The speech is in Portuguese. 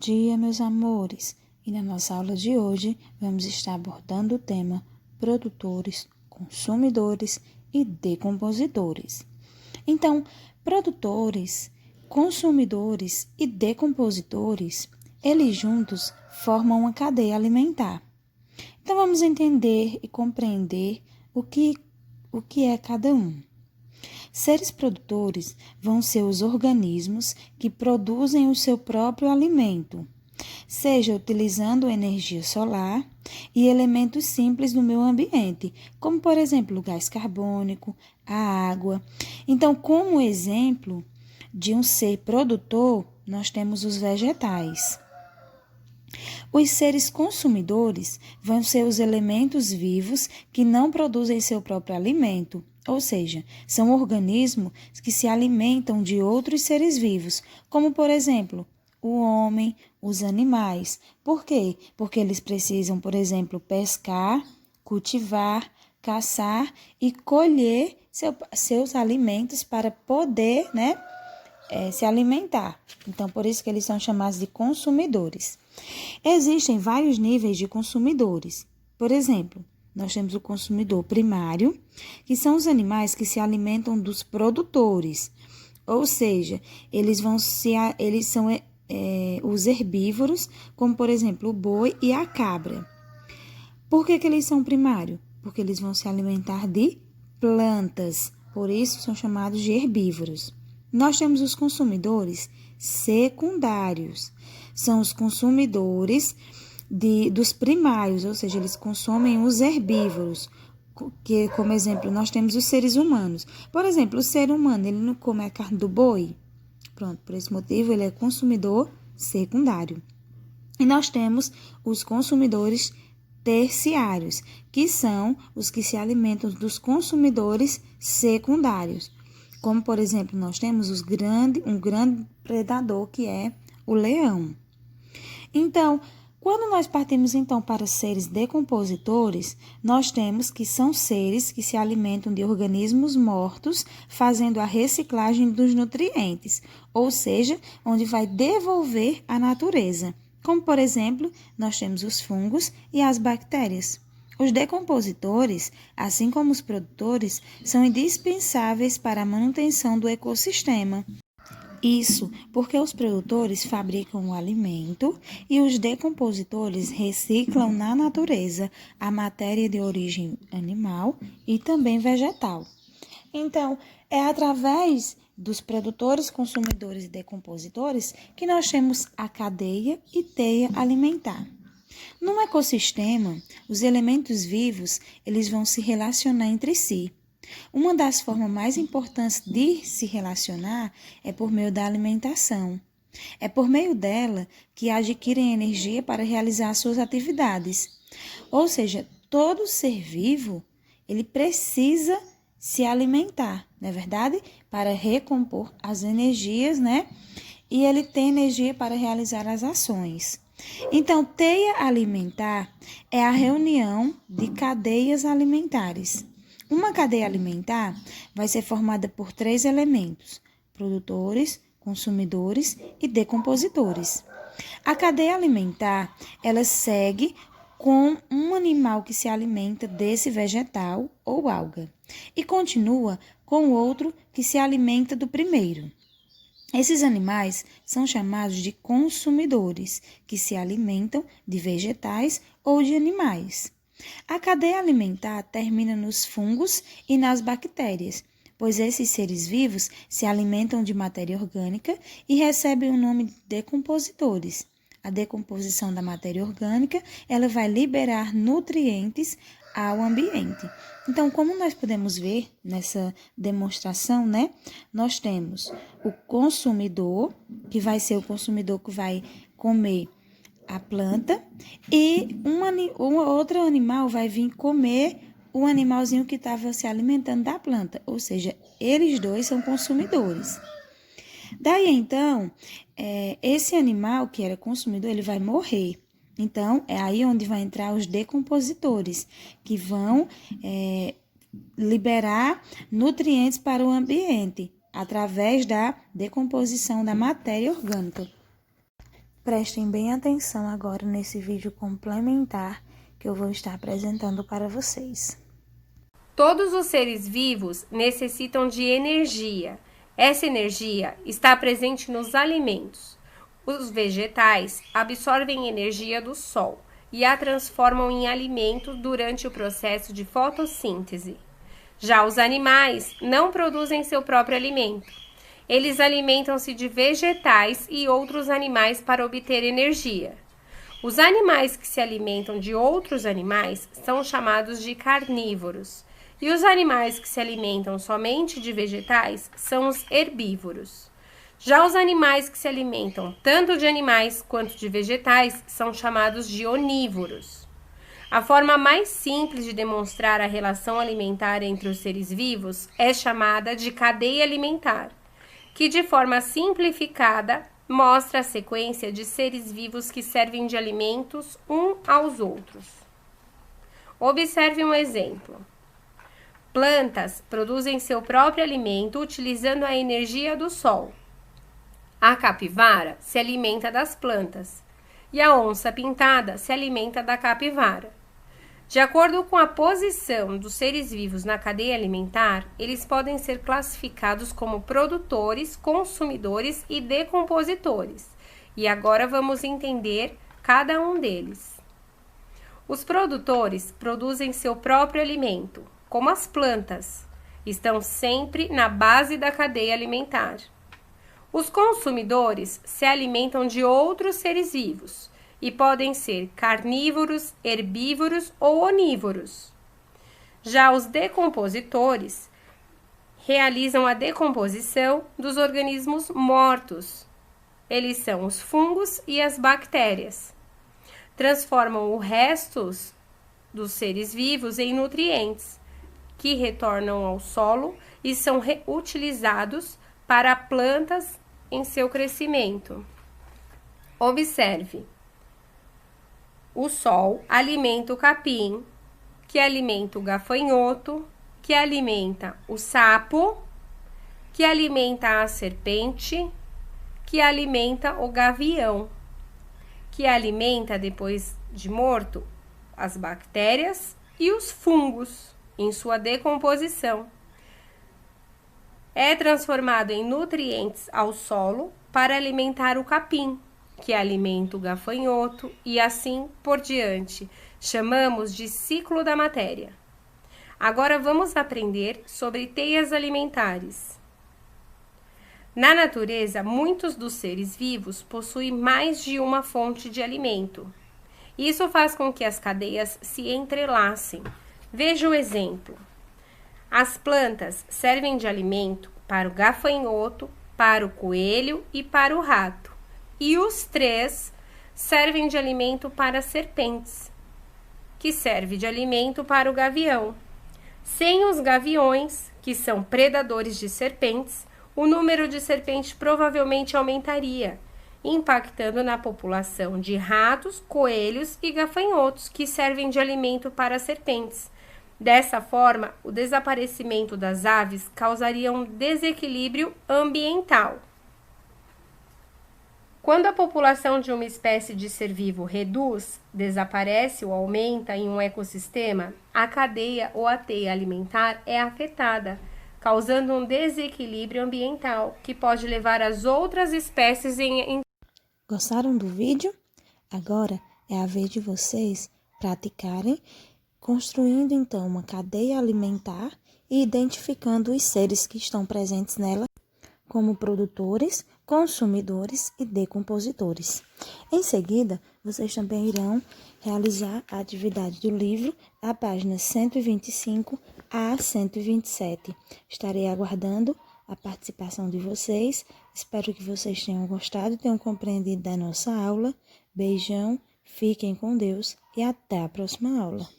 dia, meus amores! E na nossa aula de hoje, vamos estar abordando o tema produtores, consumidores e decompositores. Então, produtores, consumidores e decompositores, eles juntos formam uma cadeia alimentar. Então, vamos entender e compreender o que é cada um. Seres produtores vão ser os organismos que produzem o seu próprio alimento, seja utilizando energia solar e elementos simples do meio ambiente, como, por exemplo, o gás carbônico, a água. Então, como exemplo de um ser produtor, nós temos os vegetais. Os seres consumidores vão ser os elementos vivos que não produzem seu próprio alimento, ou seja, são organismos que se alimentam de outros seres vivos, como, por exemplo, o homem, os animais. Por quê? Porque eles precisam, por exemplo, pescar, cultivar, caçar e colher seus alimentos para poder, se alimentar. Então, por isso que eles são chamados de consumidores. Existem vários níveis de consumidores. Por exemplo, nós temos o consumidor primário, que são os animais que se alimentam dos produtores. Ou seja, eles são os herbívoros, como por exemplo o boi e a cabra. Por que eles são primários? Porque eles vão se alimentar de plantas, por isso são chamados de herbívoros. Nós temos os consumidores secundários, são os consumidores dos primários, ou seja, eles consomem os herbívoros, que como exemplo nós temos os seres humanos. Por exemplo, o ser humano, ele não come a carne do boi? Pronto, por esse motivo ele é consumidor secundário. E nós temos os consumidores terciários, que são os que se alimentam dos consumidores secundários. Como, por exemplo, nós temos um grande predador, que é o leão. Então, quando nós partimos então para seres decompositores, nós temos que são seres que se alimentam de organismos mortos, fazendo a reciclagem dos nutrientes, ou seja, onde vai devolver à natureza. Como, por exemplo, nós temos os fungos e as bactérias. Os decompositores, assim como os produtores, são indispensáveis para a manutenção do ecossistema. Isso porque os produtores fabricam o alimento e os decompositores reciclam na natureza a matéria de origem animal e também vegetal. Então, é através dos produtores, consumidores e decompositores que nós temos a cadeia e teia alimentar. No ecossistema, os elementos vivos, eles vão se relacionar entre si. Uma das formas mais importantes de se relacionar é por meio da alimentação. É por meio dela que adquirem energia para realizar suas atividades. Ou seja, todo ser vivo, ele precisa se alimentar, não é verdade? Para recompor as energias, E ele tem energia para realizar as ações. Então, teia alimentar é a reunião de cadeias alimentares. Uma cadeia alimentar vai ser formada por 3 elementos: produtores, consumidores e decompositores. A cadeia alimentar, ela segue com um animal que se alimenta desse vegetal ou alga e continua com outro que se alimenta do primeiro. Esses animais são chamados de consumidores, que se alimentam de vegetais ou de animais. A cadeia alimentar termina nos fungos e nas bactérias, pois esses seres vivos se alimentam de matéria orgânica e recebem o nome de decompositores. A decomposição da matéria orgânica, ela vai liberar nutrientes ao ambiente. Então, como nós podemos ver nessa demonstração, nós temos o consumidor, que vai ser o consumidor que vai comer a planta, e um outro animal vai vir comer o animalzinho que estava se alimentando da planta, ou seja, eles dois são consumidores. Daí, então, esse animal que era consumidor, ele vai morrer. Então, é aí onde vai entrar os decompositores, que vão liberar nutrientes para o ambiente, através da decomposição da matéria orgânica. Prestem bem atenção agora nesse vídeo complementar que eu vou estar apresentando para vocês. Todos os seres vivos necessitam de energia. Essa energia está presente nos alimentos. Os vegetais absorvem energia do sol e a transformam em alimento durante o processo de fotossíntese. Já os animais não produzem seu próprio alimento. Eles alimentam-se de vegetais e outros animais para obter energia. Os animais que se alimentam de outros animais são chamados de carnívoros. E os animais que se alimentam somente de vegetais são os herbívoros. Já os animais que se alimentam tanto de animais quanto de vegetais são chamados de onívoros. A forma mais simples de demonstrar a relação alimentar entre os seres vivos é chamada de cadeia alimentar, que de forma simplificada mostra a sequência de seres vivos que servem de alimentos uns aos outros. Observe um exemplo. Plantas produzem seu próprio alimento utilizando a energia do sol. A capivara se alimenta das plantas e a onça-pintada se alimenta da capivara. De acordo com a posição dos seres vivos na cadeia alimentar, eles podem ser classificados como produtores, consumidores e decompositores. E agora vamos entender cada um deles. Os produtores produzem seu próprio alimento, como as plantas, estão sempre na base da cadeia alimentar. Os consumidores se alimentam de outros seres vivos e podem ser carnívoros, herbívoros ou onívoros. Já os decompositores realizam a decomposição dos organismos mortos. Eles são os fungos e as bactérias. Transformam os restos dos seres vivos em nutrientes, que retornam ao solo e são reutilizados para plantas em seu crescimento. Observe. O sol alimenta o capim, que alimenta o gafanhoto, que alimenta o sapo, que alimenta a serpente, que alimenta o gavião, que alimenta, depois de morto, as bactérias e os fungos em sua decomposição. É transformado em nutrientes ao solo para alimentar o capim, que alimenta o gafanhoto e assim por diante. Chamamos de ciclo da matéria. Agora vamos aprender sobre teias alimentares. Na natureza, muitos dos seres vivos possuem mais de uma fonte de alimento. Isso faz com que as cadeias se entrelacem. Veja o exemplo. As plantas servem de alimento para o gafanhoto, para o coelho e para o rato. E os três servem de alimento para as serpentes, que serve de alimento para o gavião. Sem os gaviões, que são predadores de serpentes, o número de serpentes provavelmente aumentaria, impactando na população de ratos, coelhos e gafanhotos, que servem de alimento para as serpentes. Dessa forma, o desaparecimento das aves causaria um desequilíbrio ambiental. Quando a população de uma espécie de ser vivo reduz, desaparece ou aumenta em um ecossistema, a cadeia ou a teia alimentar é afetada, causando um desequilíbrio ambiental que pode levar as outras espécies em... Gostaram do vídeo? Agora é a vez de vocês praticarem, construindo então uma cadeia alimentar e identificando os seres que estão presentes nela como produtores, consumidores e decompositores. Em seguida, vocês também irão realizar a atividade do livro, da página 125 a 127. Estarei aguardando a participação de vocês. Espero que vocês tenham gostado e tenham compreendido da nossa aula. Beijão, fiquem com Deus e até a próxima aula.